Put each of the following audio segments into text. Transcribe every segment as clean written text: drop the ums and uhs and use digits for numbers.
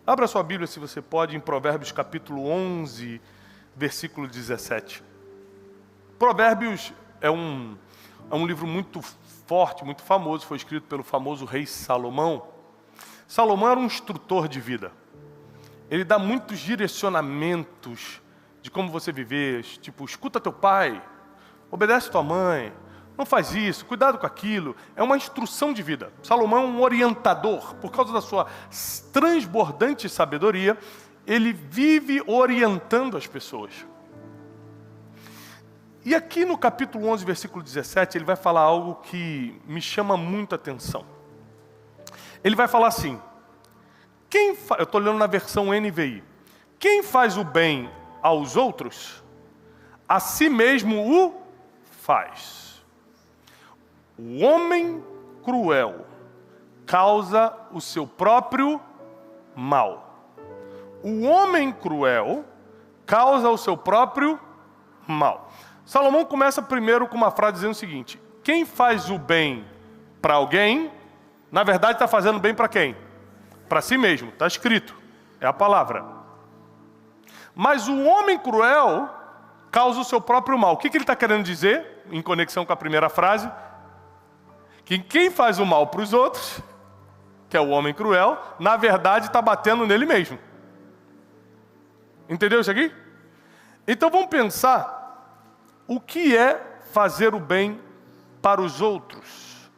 Abra sua Bíblia, se você pode, em Provérbios capítulo 11, versículo 17. Provérbios é um livro muito forte, muito famoso, foi escrito pelo famoso rei Salomão. Salomão era um instrutor de vida. Ele dá muitos direcionamentos de como você viver, tipo, escuta teu pai, obedece tua mãe, não faz isso, cuidado com aquilo. É uma instrução de vida. Salomão é um orientador. Por causa da sua transbordante sabedoria, ele vive orientando as pessoas. E aqui no capítulo 11, versículo 17, ele vai falar algo que me chama muita atenção. Ele vai falar assim, eu estou lendo na versão NVI, quem faz o bem aos outros, a si mesmo o faz. O homem cruel causa o seu próprio mal. O homem cruel causa o seu próprio mal. Salomão começa primeiro com uma frase dizendo o seguinte: quem faz o bem para alguém, na verdade está fazendo bem para quem? Para si mesmo, está escrito, é a palavra. Mas o homem cruel causa o seu próprio mal. O que ele está querendo dizer, em conexão com a primeira frase? Que quem faz o mal para os outros, que é o homem cruel, na verdade está batendo nele mesmo. Entendeu isso aqui? Então vamos pensar o que é fazer o bem para os outros.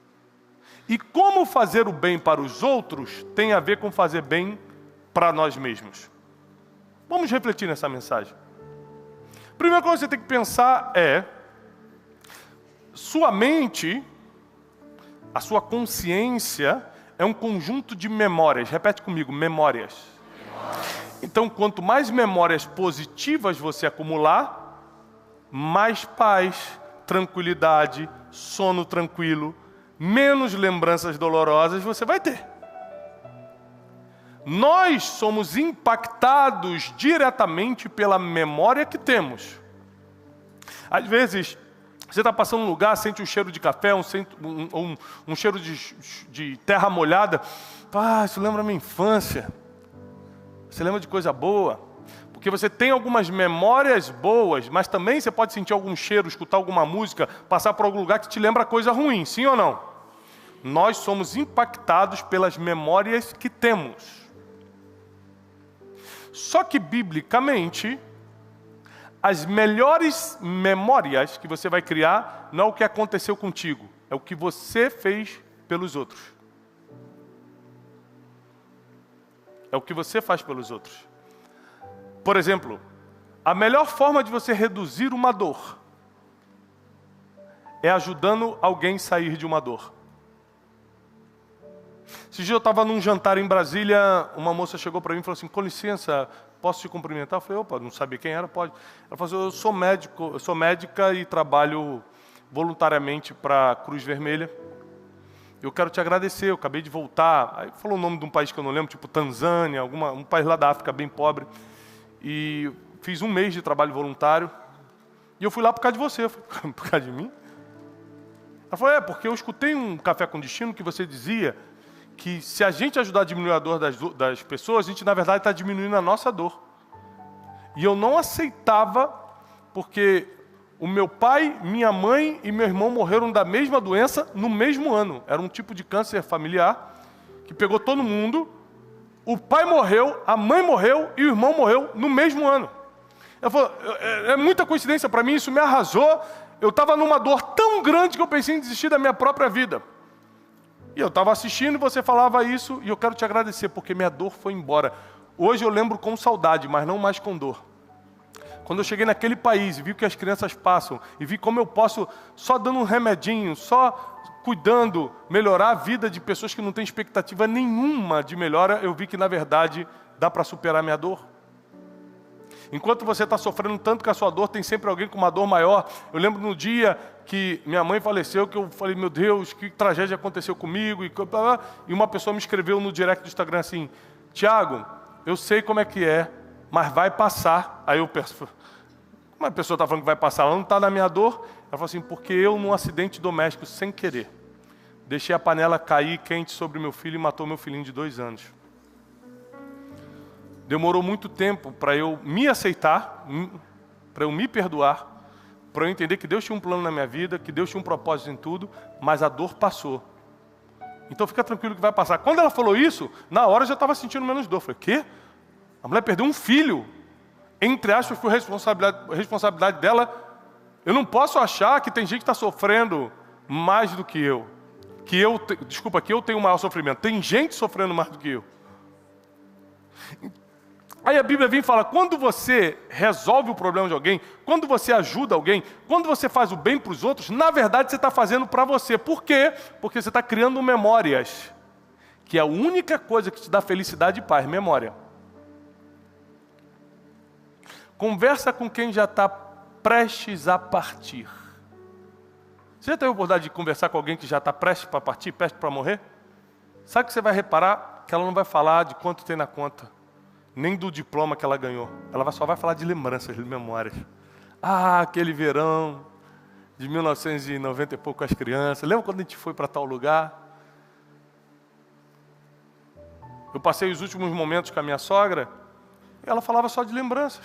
E como fazer o bem para os outros tem a ver com fazer bem para nós mesmos. Vamos refletir nessa mensagem. Primeira coisa que você tem que pensar é, sua mente, a sua consciência é um conjunto de memórias. Repete comigo, memórias. Então, quanto mais memórias positivas você acumular, mais paz, tranquilidade, sono tranquilo, menos lembranças dolorosas você vai ter. Nós somos impactados diretamente pela memória que temos. Às vezes, você está passando num lugar, sente um cheiro de café, um cheiro de terra molhada. Isso lembra a minha infância. Você lembra de coisa boa. Porque você tem algumas memórias boas, mas também você pode sentir algum cheiro, escutar alguma música, passar por algum lugar que te lembra coisa ruim, sim ou não? Nós somos impactados pelas memórias que temos. Só que, biblicamente, as melhores memórias que você vai criar não é o que aconteceu contigo, é o que você fez pelos outros. É o que você faz pelos outros. Por exemplo, a melhor forma de você reduzir uma dor é ajudando alguém a sair de uma dor. Esse dia eu estava num jantar em Brasília, uma moça chegou para mim e falou assim, com licença, posso te cumprimentar? Eu falei, opa, não sabia quem era, pode. Ela falou assim, eu sou médica e trabalho voluntariamente para a Cruz Vermelha. Eu quero te agradecer, eu acabei de voltar. Aí falou o nome de um país que eu não lembro, tipo Tanzânia, um país lá da África bem pobre. E fiz 1 mês de trabalho voluntário. E eu fui lá por causa de você. Eu falei, por causa de mim? Ela falou, porque eu escutei um Café com Destino que você dizia que se a gente ajudar a diminuir a dor das pessoas, a gente na verdade está diminuindo a nossa dor. E eu não aceitava, porque o meu pai, minha mãe e meu irmão morreram da mesma doença no mesmo ano. Era um tipo de câncer familiar que pegou todo mundo. O pai morreu, a mãe morreu e o irmão morreu no mesmo ano. Eu falei, é muita coincidência para mim, isso me arrasou. Eu estava numa dor tão grande que eu pensei em desistir da minha própria vida. E eu estava assistindo e você falava isso, e eu quero te agradecer, porque minha dor foi embora. Hoje eu lembro com saudade, mas não mais com dor. Quando eu cheguei naquele país e vi o que as crianças passam, e vi como eu posso, só dando um remedinho, só cuidando, melhorar a vida de pessoas que não têm expectativa nenhuma de melhora, eu vi que na verdade dá para superar a minha dor. Enquanto você está sofrendo tanto com a sua dor, tem sempre alguém com uma dor maior. Eu lembro no dia que minha mãe faleceu, que eu falei, meu Deus, que tragédia aconteceu comigo. E uma pessoa me escreveu no direct do Instagram assim, Tiago, eu sei como é que é, mas vai passar. Aí eu penso, como a pessoa está falando que vai passar? Ela não está na minha dor? Ela falou assim, porque eu num acidente doméstico, sem querer, deixei a panela cair quente sobre meu filho e matou meu filhinho de 2 anos. Demorou muito tempo para eu me aceitar, para eu me perdoar, para eu entender que Deus tinha um plano na minha vida, que Deus tinha um propósito em tudo, mas a dor passou. Então fica tranquilo que vai passar. Quando ela falou isso, na hora eu já estava sentindo menos dor. Eu falei, quê? A mulher perdeu um filho. Entre aspas, foi responsabilidade dela. Eu não posso achar que tem gente que está sofrendo mais do que eu. Que eu tenho maior sofrimento. Tem gente sofrendo mais do que eu. Aí a Bíblia vem e fala, quando você resolve o problema de alguém, quando você ajuda alguém, quando você faz o bem para os outros, na verdade você está fazendo para você. Por quê? Porque você está criando memórias. Que é a única coisa que te dá felicidade e paz, memória. Conversa com quem já está prestes a partir. Você já teve a oportunidade de conversar com alguém que já está prestes para partir, prestes para morrer? Sabe que você vai reparar que ela não vai falar de quanto tem na conta, nem do diploma que ela ganhou. Ela só vai falar de lembranças, de memórias. Ah, aquele verão de 1990 e pouco com as crianças. Lembra quando a gente foi para tal lugar? Eu passei os últimos momentos com a minha sogra e ela falava só de lembranças.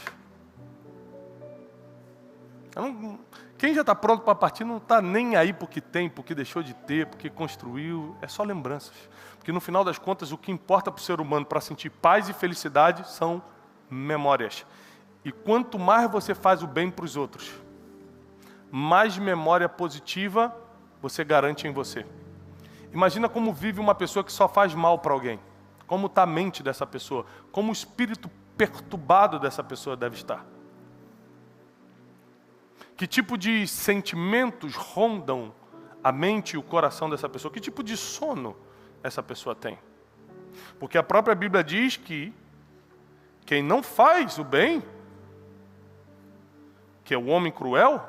Quem já está pronto para partir não está nem aí porque tem, porque deixou de ter, porque construiu. É só lembranças. Porque no final das contas o que importa para o ser humano para sentir paz e felicidade são memórias. E quanto mais você faz o bem para os outros, mais memória positiva você garante em você. Imagina como vive uma pessoa que só faz mal para alguém. Como está a mente dessa pessoa. Como o espírito perturbado dessa pessoa deve estar. Que tipo de sentimentos rondam a mente e o coração dessa pessoa? Que tipo de sono essa pessoa tem? Porque a própria Bíblia diz que quem não faz o bem, que é o homem cruel,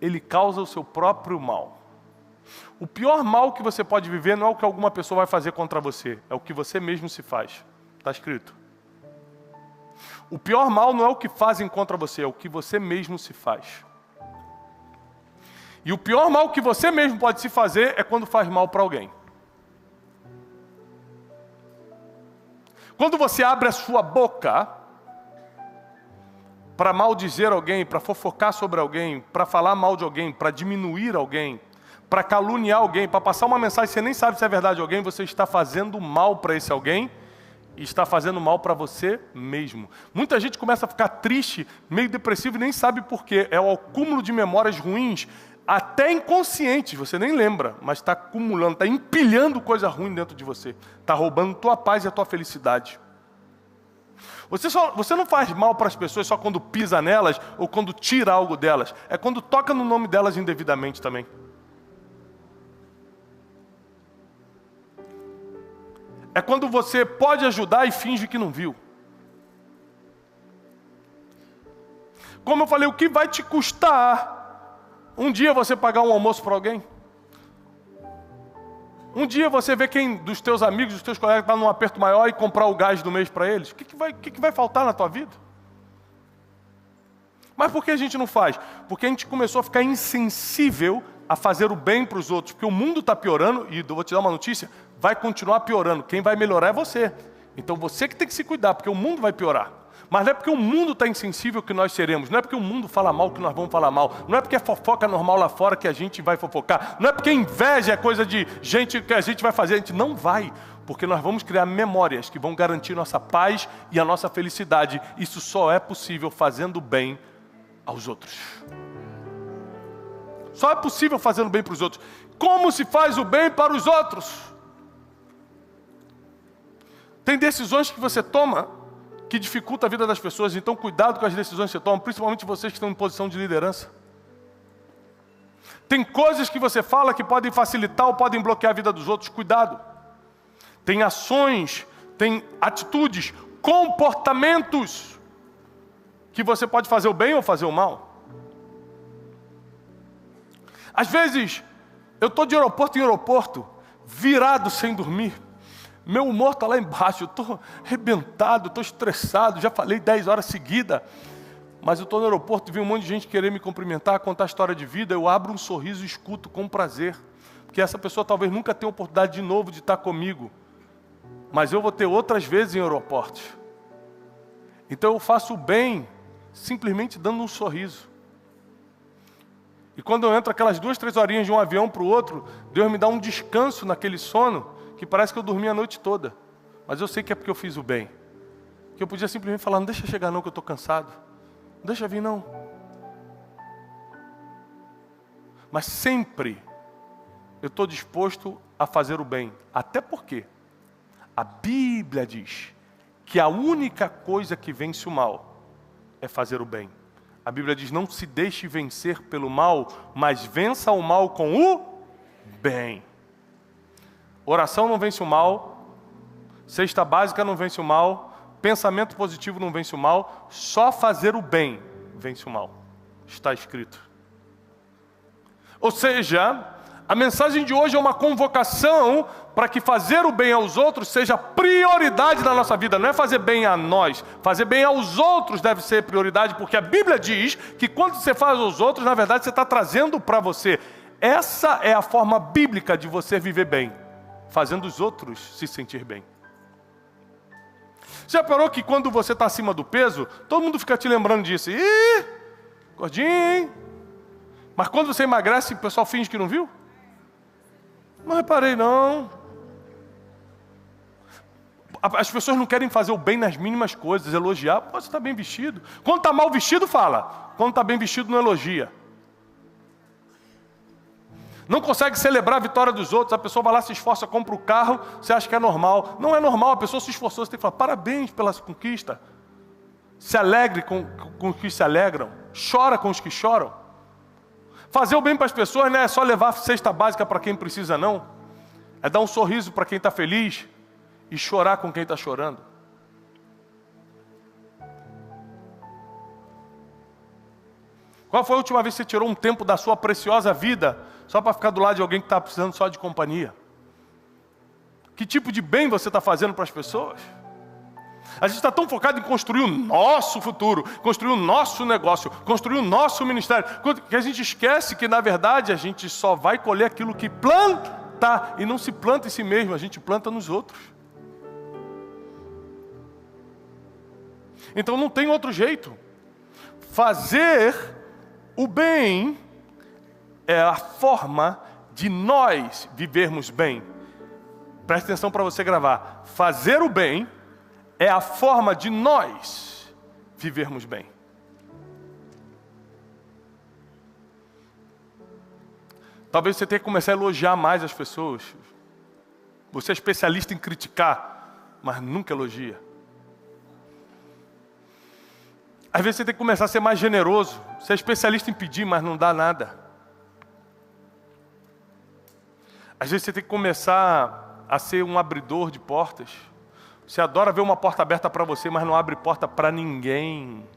ele causa o seu próprio mal. O pior mal que você pode viver não é o que alguma pessoa vai fazer contra você, é o que você mesmo se faz. Está escrito. O pior mal não é o que fazem contra você, é o que você mesmo se faz. E o pior mal que você mesmo pode se fazer é quando faz mal para alguém. Quando você abre a sua boca para maldizer alguém, para fofocar sobre alguém, para falar mal de alguém, para diminuir alguém, para caluniar alguém, para passar uma mensagem que você nem sabe se é verdade de alguém, você está fazendo mal para esse alguém e está fazendo mal para você mesmo. Muita gente começa a ficar triste, meio depressivo e nem sabe por quê. É o acúmulo de memórias ruins, até inconscientes, você nem lembra, mas está acumulando, está empilhando coisa ruim dentro de você. Está roubando tua paz e a tua felicidade. Você não faz mal para as pessoas só quando pisa nelas ou quando tira algo delas. É quando toca no nome delas indevidamente também. É quando você pode ajudar e finge que não viu. Como eu falei, o que vai te custar um dia você pagar um almoço para alguém? Um dia você vê quem dos teus amigos, dos teus colegas está num aperto maior e comprar o gás do mês para eles? O que vai faltar na tua vida? Mas por que a gente não faz? Porque a gente começou a ficar insensível a fazer o bem para os outros. Porque o mundo está piorando, e eu vou te dar uma notícia, vai continuar piorando. Quem vai melhorar é você. Então você que tem que se cuidar, porque o mundo vai piorar. Mas não é porque o mundo está insensível que nós seremos. Não é porque o mundo fala mal que nós vamos falar mal. Não é porque é fofoca normal lá fora que a gente vai fofocar. Não é porque inveja é coisa de gente que a gente vai fazer. A gente não vai. Porque nós vamos criar memórias que vão garantir nossa paz e a nossa felicidade. Isso só é possível fazendo bem aos outros. Só é possível fazendo bem para os outros. Como se faz o bem para os outros? Tem decisões que você toma que dificulta a vida das pessoas, então cuidado com as decisões que você toma, principalmente vocês que estão em posição de liderança. Tem coisas que você fala que podem facilitar ou podem bloquear a vida dos outros, cuidado. Tem ações, tem atitudes, comportamentos que você pode fazer o bem ou fazer o mal. Às vezes, eu estou de aeroporto em aeroporto, virado sem dormir. Meu humor está lá embaixo, eu estou arrebentado, estou estressado, já falei 10 horas seguidas. Mas eu estou no aeroporto e vi um monte de gente querer me cumprimentar, contar história de vida, eu abro um sorriso e escuto com prazer. Porque essa pessoa talvez nunca tenha a oportunidade de novo de estar comigo. mas eu vou ter outras vezes em aeroportos. Então eu faço o bem simplesmente dando um sorriso. E quando eu entro aquelas 2, 3 horinhas de um avião para o outro, Deus me dá um descanso naquele sono que parece que eu dormi a noite toda. Mas eu sei que é porque eu fiz o bem. Que eu podia simplesmente falar, não deixa chegar não que eu estou cansado. Não deixa vir não. Mas sempre eu estou disposto a fazer o bem. Até porque a Bíblia diz que a única coisa que vence o mal é fazer o bem. A Bíblia diz, não se deixe vencer pelo mal, mas vença o mal com o bem. Oração não vence o mal, cesta básica não vence o mal, pensamento positivo não vence o mal, só fazer o bem vence o mal. Está escrito. Ou seja, a mensagem de hoje é uma convocação para que fazer o bem aos outros seja prioridade na nossa vida. Não é fazer bem a nós, fazer bem aos outros deve ser prioridade, porque a Bíblia diz que quando você faz aos outros, na verdade você está trazendo para você. Essa é a forma bíblica de você viver bem, fazendo os outros se sentir bem. Já reparou que quando você está acima do peso, todo mundo fica te lembrando disso? Ih, gordinho, hein? Mas quando você emagrece, o pessoal finge que não viu? Não reparei não. As pessoas não querem fazer o bem nas mínimas coisas, elogiar. Pô, você está bem vestido. Quando está mal vestido, fala. Quando está bem vestido, não elogia. Não consegue celebrar a vitória dos outros. A pessoa vai lá, se esforça, compra o carro, você acha que é normal. Não é normal, a pessoa se esforçou, você tem que falar, parabéns pela conquista. Se alegre com os que se alegram. Chora com os que choram. Fazer o bem para as pessoas não é só levar cesta básica para quem precisa, não. É dar um sorriso para quem está feliz e chorar com quem está chorando. Qual foi a última vez que você tirou um tempo da sua preciosa vida só para ficar do lado de alguém que está precisando só de companhia? Que tipo de bem você está fazendo para as pessoas? A gente está tão focado em construir o nosso futuro, construir o nosso negócio, construir o nosso ministério, que a gente esquece que, na verdade, a gente só vai colher aquilo que planta, e não se planta em si mesmo, a gente planta nos outros. Então não tem outro jeito. Fazer o bem é a forma de nós vivermos bem. Preste atenção para você gravar. Fazer o bem é a forma de nós vivermos bem. Talvez você tenha que começar a elogiar mais as pessoas. Você é especialista em criticar, mas nunca elogia. Às vezes você tem que começar a ser mais generoso. Você é especialista em pedir, mas não dá nada. Às vezes você tem que começar a ser um abridor de portas. Você adora ver uma porta aberta para você, mas não abre porta para ninguém.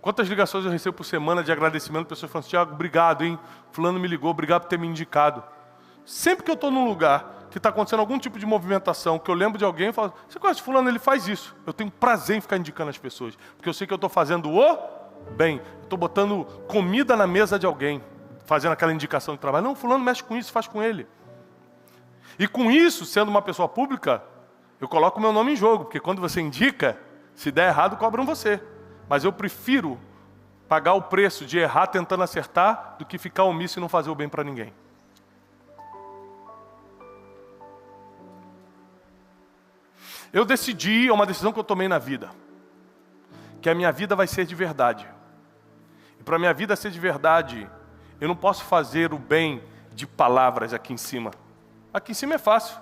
Quantas ligações eu recebo por semana de agradecimento, pessoas falando assim, Tiago, obrigado, hein? Fulano me ligou, obrigado por ter me indicado. Sempre que eu estou num lugar que está acontecendo algum tipo de movimentação, que eu lembro de alguém, eu falo, você conhece fulano, ele faz isso. Eu tenho prazer em ficar indicando as pessoas, porque eu sei que eu estou fazendo o bem. Estou botando comida na mesa de alguém, fazendo aquela indicação de trabalho. Não, fulano mexe com isso, faz com ele. E com isso, sendo uma pessoa pública, eu coloco o meu nome em jogo, porque quando você indica, se der errado, cobram você. Mas eu prefiro pagar o preço de errar tentando acertar do que ficar omisso e não fazer o bem para ninguém. Eu decidi, é uma decisão que eu tomei na vida, que a minha vida vai ser de verdade. E para a minha vida ser de verdade, eu não posso fazer o bem de palavras aqui em cima. Aqui em cima é fácil.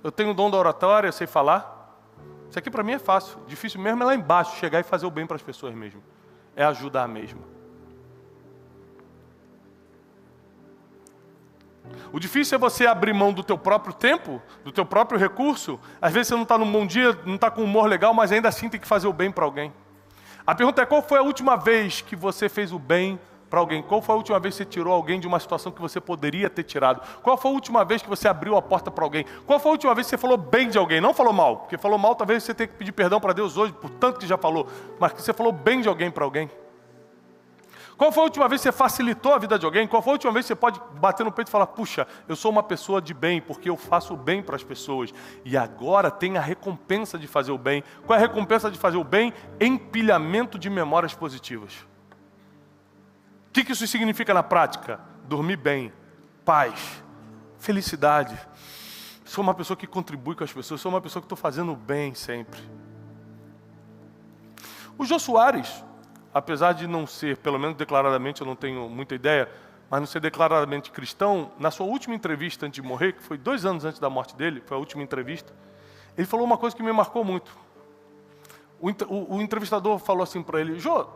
Eu tenho o dom da oratória, eu sei falar. Isso aqui para mim é fácil. Difícil mesmo é lá embaixo, chegar e fazer o bem para as pessoas mesmo. É ajudar mesmo. O difícil é você abrir mão do teu próprio tempo, do teu próprio recurso. Às vezes você não está num bom dia, não está com humor legal, mas ainda assim tem que fazer o bem para alguém. A pergunta é, qual foi a última vez que você fez o bem para alguém? Qual foi a última vez que você tirou alguém de uma situação que você poderia ter tirado? Qual foi a última vez que você abriu a porta para alguém? Qual foi a última vez que você falou bem de alguém? Não falou mal, porque falou mal talvez você tenha que pedir perdão para Deus hoje, por tanto que já falou, mas que você falou bem de alguém para alguém. Qual foi a última vez que você facilitou a vida de alguém? Qual foi a última vez que você pode bater no peito e falar, puxa, eu sou uma pessoa de bem, porque eu faço o bem para as pessoas. E agora tem a recompensa de fazer o bem. Qual é a recompensa de fazer o bem? Empilhamento de memórias positivas. O que isso significa na prática? Dormir bem, paz, felicidade. Sou uma pessoa que contribui com as pessoas, sou uma pessoa que estou fazendo o bem sempre. O Jô Soares, apesar de não ser, pelo menos declaradamente, eu não tenho muita ideia, mas não ser declaradamente cristão, na sua última entrevista antes de morrer, que foi 2 anos antes da morte dele, foi a última entrevista, ele falou uma coisa que me marcou muito. O entrevistador falou assim para ele, Jô,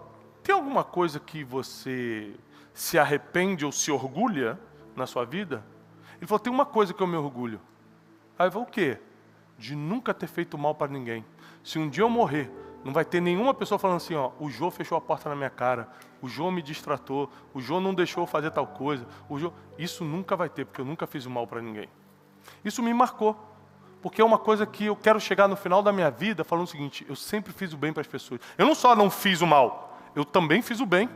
tem alguma coisa que você se arrepende ou se orgulha na sua vida? Ele falou, tem uma coisa que eu me orgulho. Aí eu falei, o quê? De nunca ter feito mal para ninguém. Se um dia eu morrer, não vai ter nenhuma pessoa falando assim, ó, o Jô fechou a porta na minha cara, o Jô me distratou, o Jô não deixou eu fazer tal coisa, o Jô... Isso nunca vai ter, porque eu nunca fiz o mal para ninguém. Isso me marcou, porque é uma coisa que eu quero chegar no final da minha vida falando o seguinte, eu sempre fiz o bem para as pessoas. Eu não só não fiz o mal, eu também fiz o bem.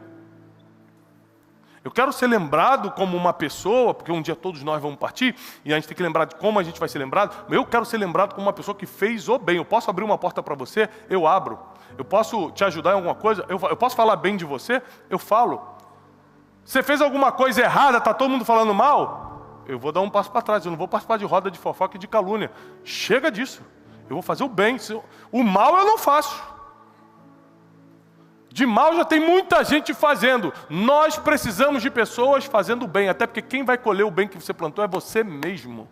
Eu quero ser lembrado como uma pessoa, porque um dia todos nós vamos partir, e a gente tem que lembrar de como a gente vai ser lembrado. Eu quero ser lembrado como uma pessoa que fez o bem. Eu posso abrir uma porta para você? Eu abro. Eu posso te ajudar em alguma coisa? Eu posso falar bem de você? Eu falo. Você fez alguma coisa errada, está todo mundo falando mal? Eu vou dar um passo para trás, eu não vou participar de roda de fofoca e de calúnia. Chega disso. Eu vou fazer o bem. O mal eu não faço. De mal já tem muita gente fazendo. Nós precisamos de pessoas fazendo o bem, até porque quem vai colher o bem que você plantou é você mesmo.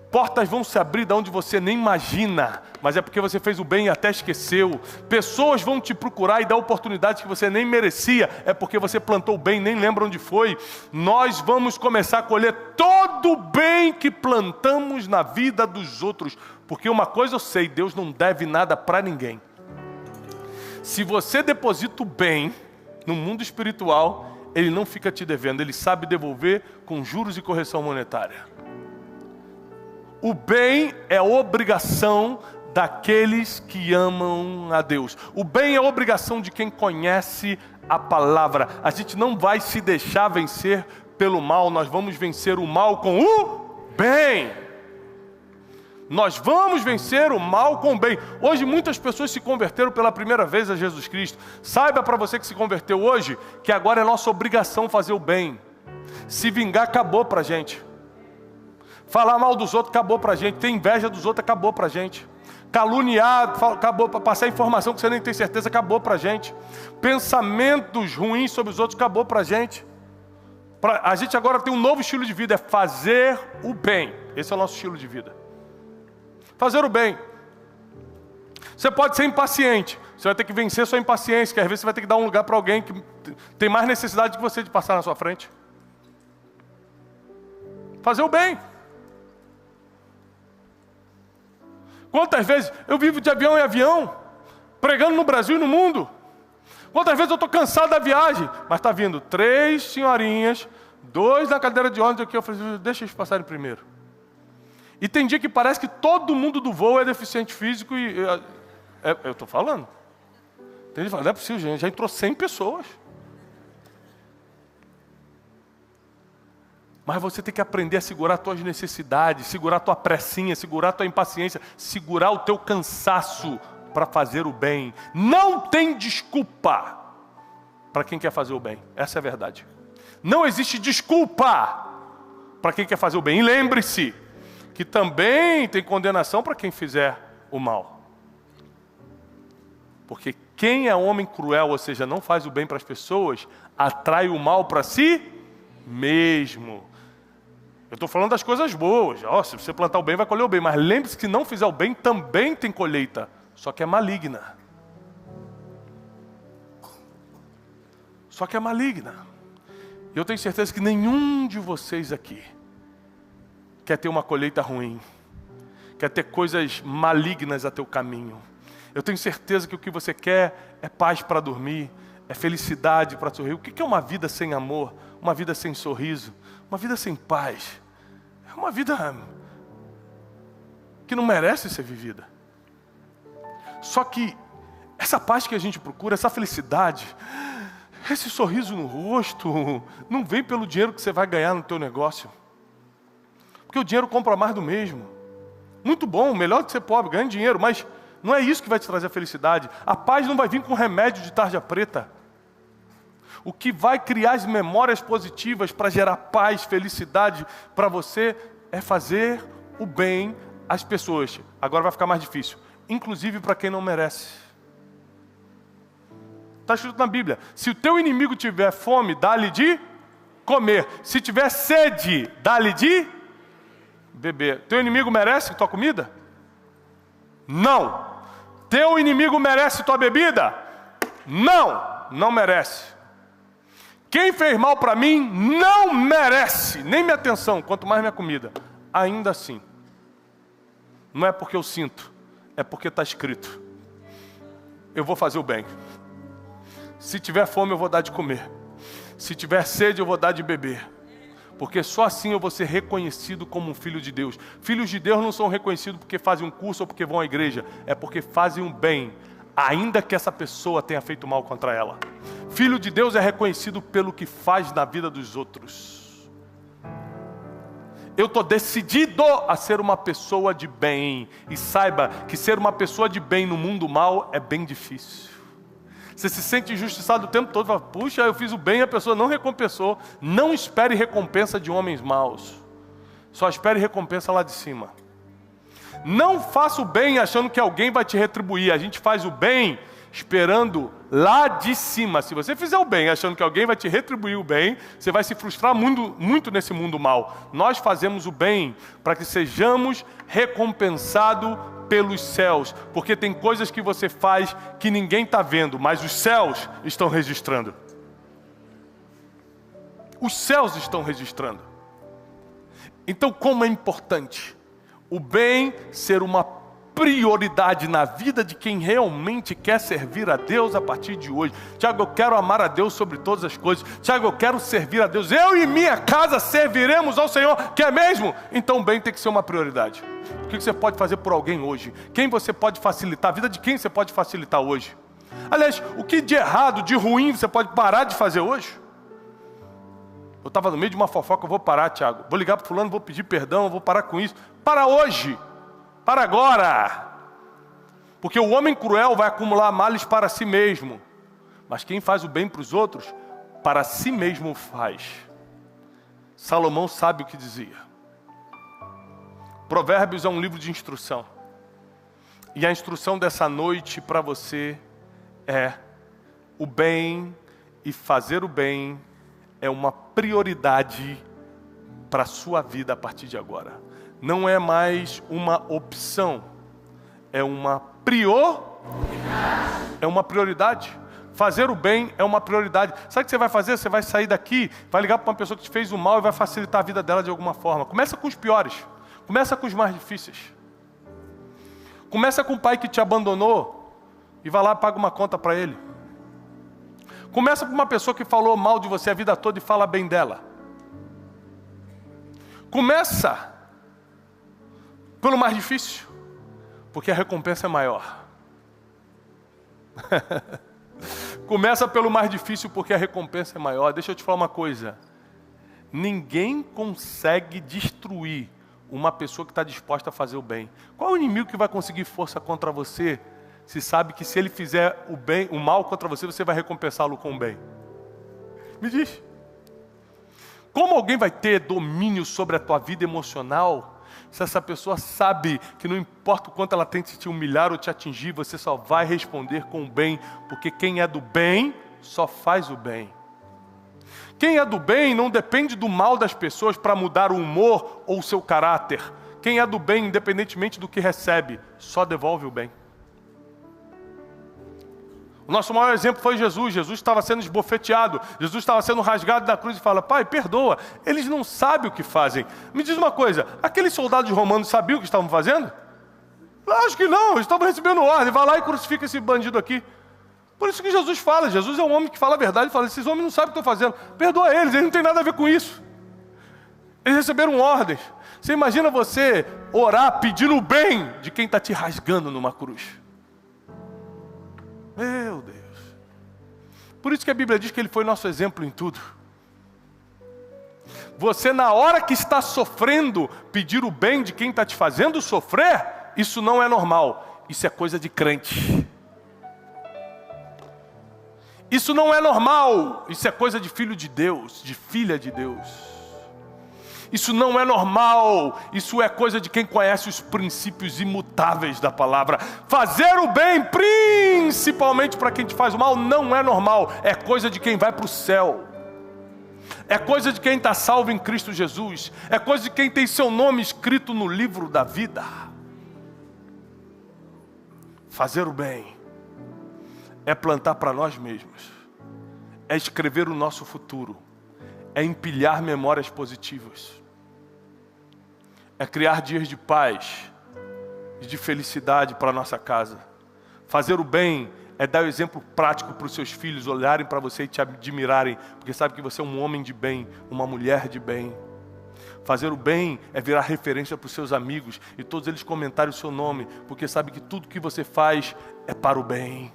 Portas vão se abrir de onde você nem imagina, mas é porque você fez o bem e até esqueceu. Pessoas vão te procurar e dar oportunidades que você nem merecia, é porque você plantou o bem, nem lembra onde foi. Nós vamos começar a colher todo o bem que plantamos na vida dos outros, porque uma coisa eu sei, Deus não deve nada para ninguém. Se você deposita o bem no mundo espiritual, Ele não fica te devendo, Ele sabe devolver com juros e correção monetária. O bem é obrigação daqueles que amam a Deus. O bem é obrigação de quem conhece a palavra. A gente não vai se deixar vencer pelo mal, nós vamos vencer o mal com o bem. Nós vamos vencer o mal com o bem. Hoje muitas pessoas se converteram pela primeira vez a Jesus Cristo. Saiba para você que se converteu hoje, que agora é nossa obrigação fazer o bem. Se vingar, acabou para a gente. Falar mal dos outros, acabou para a gente. Ter inveja dos outros, acabou para a gente. Caluniar, acabou. Passar informação que você nem tem certeza, acabou para a gente. Pensamentos ruins sobre os outros, acabou para a gente. A gente agora tem um novo estilo de vida, é fazer o bem. Esse é o nosso estilo de vida. Fazer o bem. Você pode ser impaciente. Você vai ter que vencer sua impaciência, que às vezes você vai ter que dar um lugar para alguém que tem mais necessidade que você de passar na sua frente. Fazer o bem. Quantas vezes eu vivo de avião em avião, pregando no Brasil e no mundo. Quantas vezes eu estou cansado da viagem, mas está vindo 3 senhorinhas, 2 na cadeira de ônibus aqui, eu falei, deixa eles passarem primeiro. E tem dia que parece que todo mundo do voo é deficiente físico e... eu estou falando. Tem gente que fala, não é possível, gente, já entrou 100 pessoas. Mas você tem que aprender a segurar as tuas necessidades, segurar a tua pressinha, segurar a tua impaciência, segurar o teu cansaço para fazer o bem. Não tem desculpa para quem quer fazer o bem. Essa é a verdade. Não existe desculpa para quem quer fazer o bem. E lembre-se que também tem condenação para quem fizer o mal. Porque quem é homem cruel, ou seja, não faz o bem para as pessoas, atrai o mal para si mesmo. Eu estou falando das coisas boas. Se você plantar o bem, vai colher o bem. Mas lembre-se que se não fizer o bem, também tem colheita. Só que é maligna. Só que é maligna. E eu tenho certeza que nenhum de vocês aqui quer ter uma colheita ruim. Quer ter coisas malignas a teu caminho. Eu tenho certeza que o que você quer é paz para dormir, é felicidade para sorrir. O que é uma vida sem amor? Uma vida sem sorriso? Uma vida sem paz? É uma vida que não merece ser vivida. Só que essa paz que a gente procura, essa felicidade, Esse sorriso no rosto não vem pelo dinheiro que você vai ganhar no teu negócio. Porque o dinheiro compra mais do mesmo. Muito bom, melhor que ser pobre, ganhando dinheiro, mas não é isso que vai te trazer a felicidade. A paz não vai vir com remédio de tarja preta. O que vai criar as memórias positivas para gerar paz, felicidade para você é fazer o bem às pessoas. Agora vai ficar mais difícil, inclusive para quem não merece. Está escrito na Bíblia: se o teu inimigo tiver fome, dá-lhe de comer. Se tiver sede, dá-lhe de beber. Teu inimigo merece tua comida? Não. Teu inimigo merece tua bebida? Não, não merece. Quem fez mal para mim não merece nem minha atenção, quanto mais minha comida. Ainda assim, não é porque eu sinto, é porque está escrito: eu vou fazer o bem. Se tiver fome, eu vou dar de comer. Se tiver sede, eu vou dar de beber. Porque só assim eu vou ser reconhecido como um filho de Deus. Filhos de Deus não são reconhecidos porque fazem um curso ou porque vão à igreja. É porque fazem um bem, ainda que essa pessoa tenha feito mal contra ela. Filho de Deus é reconhecido pelo que faz na vida dos outros. Eu estou decidido a ser uma pessoa de bem. E saiba que ser uma pessoa de bem no mundo mal é bem difícil. Você se sente injustiçado o tempo todo, fala: puxa, eu fiz o bem e a pessoa não recompensou. Não espere recompensa de homens maus. Só espere recompensa lá de cima. Não faça o bem achando que alguém vai te retribuir. A gente faz o bem esperando lá de cima. Se você fizer o bem achando que alguém vai te retribuir o bem, você vai se frustrar muito nesse mundo mal. Nós fazemos o bem para que sejamos recompensados pelos céus, porque tem coisas que você faz que ninguém está vendo, mas os céus estão registrando. Os céus estão registrando. Então, como é importante o bem ser uma prioridade na vida de quem realmente quer servir a Deus a partir de hoje. Tiago, eu quero amar a Deus sobre todas as coisas. Tiago, eu quero servir a Deus. Eu e minha casa serviremos ao Senhor. Quer mesmo? Então o bem tem que ser uma prioridade. O que você pode fazer por alguém hoje? Quem você pode facilitar? A vida de quem você pode facilitar hoje? Aliás, o que de errado, de ruim você pode parar de fazer hoje? Eu estava no meio de uma fofoca, eu vou parar, Tiago. Vou ligar para o fulano, vou pedir perdão, vou parar com isso. Para hoje. Para agora. Porque o homem cruel vai acumular males para si mesmo. Mas quem faz o bem para os outros, para si mesmo faz. Salomão sabe o que dizia. Provérbios é um livro de instrução. E a instrução dessa noite para você é: o bem e fazer o bem é uma prioridade para a sua vida a partir de agora. Não é mais uma opção, é uma prioridade. Fazer o bem é uma prioridade. Sabe o que você vai fazer? Você vai sair daqui, vai ligar para uma pessoa que te fez o mal e vai facilitar a vida dela de alguma forma. Começa com os piores, começa com os mais difíceis. Começa com o pai que te abandonou e vai lá e paga uma conta para ele. Começa com uma pessoa que falou mal de você a vida toda e fala bem dela. Começa pelo mais difícil, porque a recompensa é maior. Começa pelo mais difícil, porque a recompensa é maior. Deixa eu te falar uma coisa: ninguém consegue destruir uma pessoa que está disposta a fazer o bem. Qual é o inimigo que vai conseguir força contra você, se sabe que se ele fizer o bem, o mal contra você, você vai recompensá-lo com o bem? Me diz. Como alguém vai ter domínio sobre a tua vida emocional se essa pessoa sabe que não importa o quanto ela tente te humilhar ou te atingir, você só vai responder com o bem, porque quem é do bem só faz o bem. Quem é do bem não depende do mal das pessoas para mudar o humor ou o seu caráter. Quem é do bem, independentemente do que recebe, só devolve o bem. O nosso maior exemplo foi Jesus. Jesus estava sendo esbofeteado, Jesus estava sendo rasgado da cruz e fala: Pai, perdoa, eles não sabem o que fazem. Me diz uma coisa, aqueles soldados romanos sabiam o que estavam fazendo? Acho que não, eles estavam recebendo ordem: vai lá e crucifica esse bandido aqui. Por isso que Jesus fala, Jesus é um homem que fala a verdade, e fala: esses homens não sabem o que estão fazendo, perdoa eles não têm nada a ver com isso. Eles receberam ordens. Você imagina você orar pedindo o bem de quem está te rasgando numa cruz? Meu Deus. Por isso que a Bíblia diz que ele foi nosso exemplo em tudo. Você, na hora que está sofrendo, pedir o bem de quem está te fazendo sofrer, isso não é normal. Isso é coisa de crente. Isso não é normal. Isso é coisa de filho de Deus, de filha de Deus. Isso não é normal. Isso é coisa de quem conhece os princípios imutáveis da palavra. Fazer o bem, principalmente para quem te faz o mal, não é normal. É coisa de quem vai para o céu. É coisa de quem está salvo em Cristo Jesus. É coisa de quem tem seu nome escrito no livro da vida. Fazer o bem é plantar para nós mesmos. É escrever o nosso futuro. É empilhar memórias positivas. É criar dias de paz e de felicidade para a nossa casa. Fazer o bem é dar o exemplo prático para os seus filhos olharem para você e te admirarem, porque sabe que você é um homem de bem, uma mulher de bem. Fazer o bem é virar referência para os seus amigos e todos eles comentarem o seu nome, porque sabe que tudo que você faz é para o bem.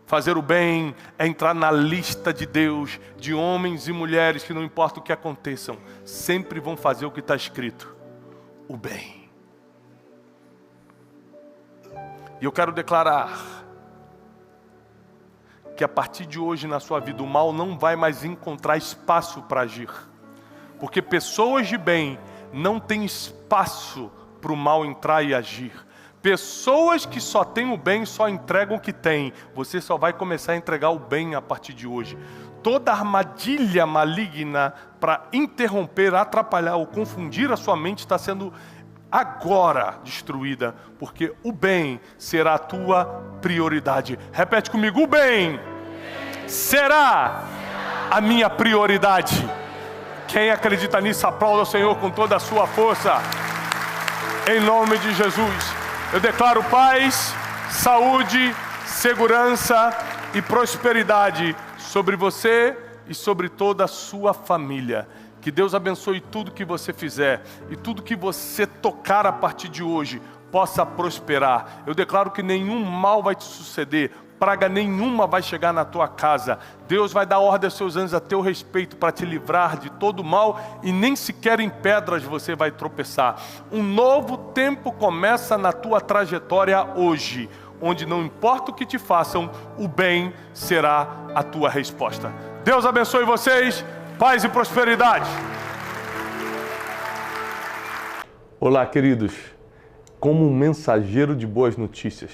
Fazer o bem é entrar na lista de Deus, de homens e mulheres que não importa o que aconteçam, sempre vão fazer o que está escrito, o bem. E eu quero declarar que a partir de hoje na sua vida o mal não vai mais encontrar espaço para agir. Porque pessoas de bem não têm espaço para o mal entrar e agir. Pessoas que só têm o bem só entregam o que têm. Você só vai começar a entregar o bem a partir de hoje. Toda armadilha maligna para interromper, atrapalhar ou confundir a sua mente está sendo agora destruída, porque o bem será a tua prioridade. Repete comigo: o bem será a minha prioridade. Quem acredita nisso, aplauda o Senhor com toda a sua força. Em nome de Jesus, eu declaro paz, saúde, segurança e prosperidade sobre você e sobre toda a sua família. Que Deus abençoe tudo que você fizer e tudo que você tocar a partir de hoje possa prosperar. Eu declaro que nenhum mal vai te suceder, praga nenhuma vai chegar na tua casa. Deus vai dar ordem aos seus anjos a teu respeito para te livrar de todo mal e nem sequer em pedras você vai tropeçar. Um novo tempo começa na tua trajetória hoje, onde não importa o que te façam, o bem será a tua resposta. Deus abençoe vocês. Paz e prosperidade. Olá, queridos. Como um mensageiro de boas notícias,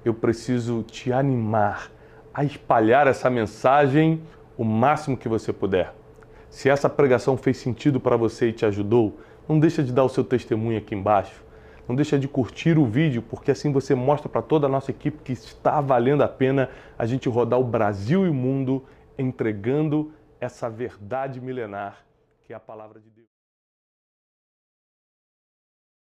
eu preciso te animar a espalhar essa mensagem o máximo que você puder. Se essa pregação fez sentido para você e te ajudou, não deixa de dar o seu testemunho aqui embaixo. Não deixa de curtir o vídeo, porque assim você mostra para toda a nossa equipe que está valendo a pena a gente rodar o Brasil e o mundo entregando essa verdade milenar que é a palavra de Deus.